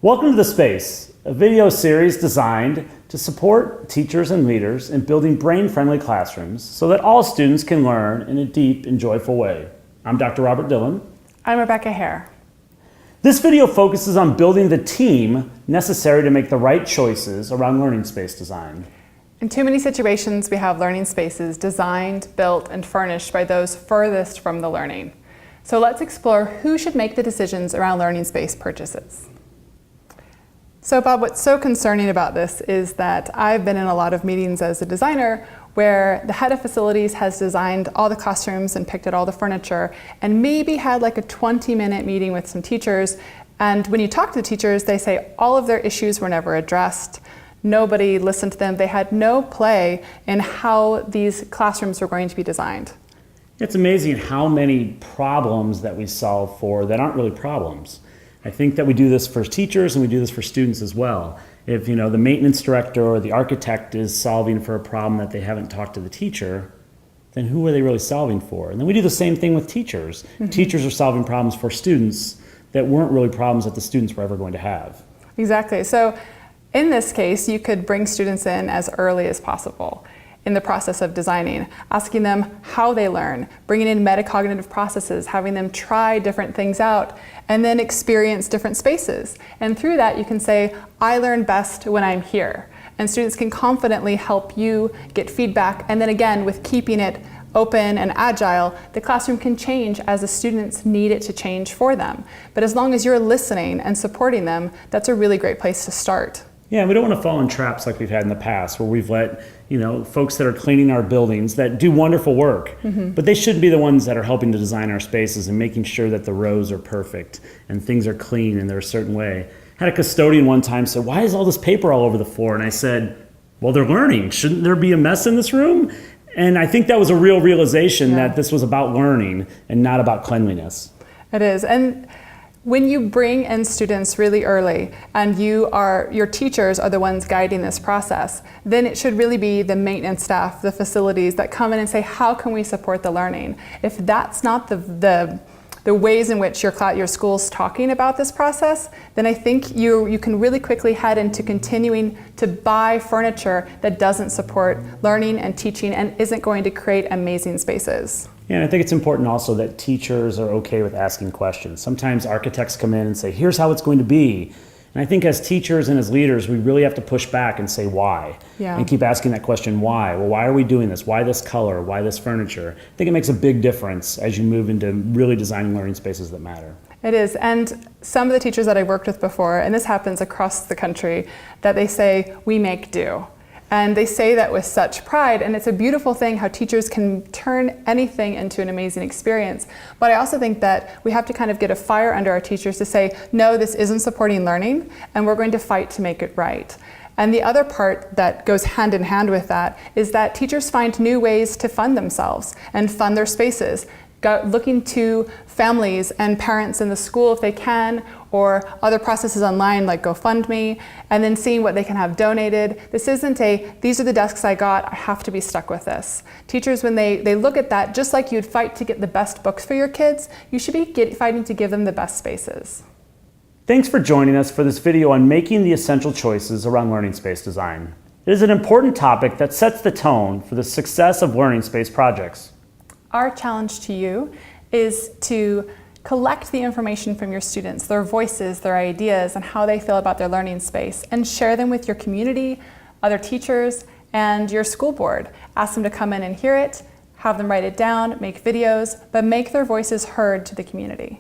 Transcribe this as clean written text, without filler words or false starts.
Welcome to The Space, a video series designed to support teachers and leaders in building brain-friendly classrooms so that all students can learn in a deep and joyful way. I'm Dr. Robert Dillon. I'm Rebecca Hare. This video focuses on building the team necessary to make the right choices around learning space design. In too many situations, we have learning spaces designed, built, and furnished by those furthest from the learning. So let's explore who should make the decisions around learning space purchases. So Bob, what's so concerning about this is that I've been in a lot of meetings as a designer where the head of facilities has designed all the classrooms and picked out all the furniture and maybe had like a 20-minute meeting with some teachers. And when you talk to the teachers, they say all of their issues were never addressed. Nobody listened to them. They had no play in how these classrooms were going to be designed. It's amazing how many problems that we solve for that aren't really problems. I think that we do this for teachers and we do this for students as well. If the maintenance director or the architect is solving for a problem that they haven't talked to the teacher, then who are they really solving for? And then we do the same thing with teachers. Mm-hmm. Teachers are solving problems for students that weren't really problems that the students were ever going to have. Exactly. So in this case, you could bring students in as early as possible in the process of designing, asking them how they learn, bringing in metacognitive processes, having them try different things out, and then experience different spaces. And through that, you can say, I learn best when I'm here. And students can confidently help you get feedback. And then again, with keeping it open and agile, the classroom can change as the students need it to change for them. But as long as you're listening and supporting them, that's a really great place to start. Yeah, we don't want to fall in traps like we've had in the past where we've let folks that are cleaning our buildings that do wonderful work, but they shouldn't be the ones that are helping to design our spaces and making sure that the rows are perfect and things are clean and they're a certain way. I had a custodian one time say, why is all this paper all over the floor? And I said, well, they're learning. Shouldn't there be a mess in this room? And I think that was a real realization that this was about learning and not about cleanliness. It is. And when you bring in students really early and your teachers are the ones guiding this process, then it should really be the maintenance staff, the facilities that come in and say, how can we support the learning? If that's not the ways in which your school's talking about this process, then I think you can really quickly head into continuing to buy furniture that doesn't support learning and teaching and isn't going to create amazing spaces. Yeah, and I think it's important also that teachers are okay with asking questions. Sometimes architects come in and say, here's how it's going to be. And I think as teachers and as leaders, we really have to push back and say why. Yeah. And keep asking that question, why? Well, why are we doing this? Why this color? Why this furniture? I think it makes a big difference as you move into really designing learning spaces that matter. It is, and some of the teachers that I've worked with before, and this happens across the country, that they say, we make do. And they say that with such pride, and it's a beautiful thing how teachers can turn anything into an amazing experience. But I also think that we have to kind of get a fire under our teachers to say, no, this isn't supporting learning, and we're going to fight to make it right. And the other part that goes hand in hand with that is that teachers find new ways to fund themselves and fund their spaces. Looking to families and parents in the school if they can, or other processes online like GoFundMe, and then seeing what they can have donated. This isn't these are the desks I got, I have to be stuck with this. Teachers, when they look at that, just like you'd fight to get the best books for your kids, you should be fighting to give them the best spaces. Thanks for joining us for this video on making the essential choices around learning space design. It is an important topic that sets the tone for the success of learning space projects. Our challenge to you is to collect the information from your students, their voices, their ideas, and how they feel about their learning space, and share them with your community, other teachers, and your school board. Ask them to come in and hear it, have them write it down, make videos, but make their voices heard to the community.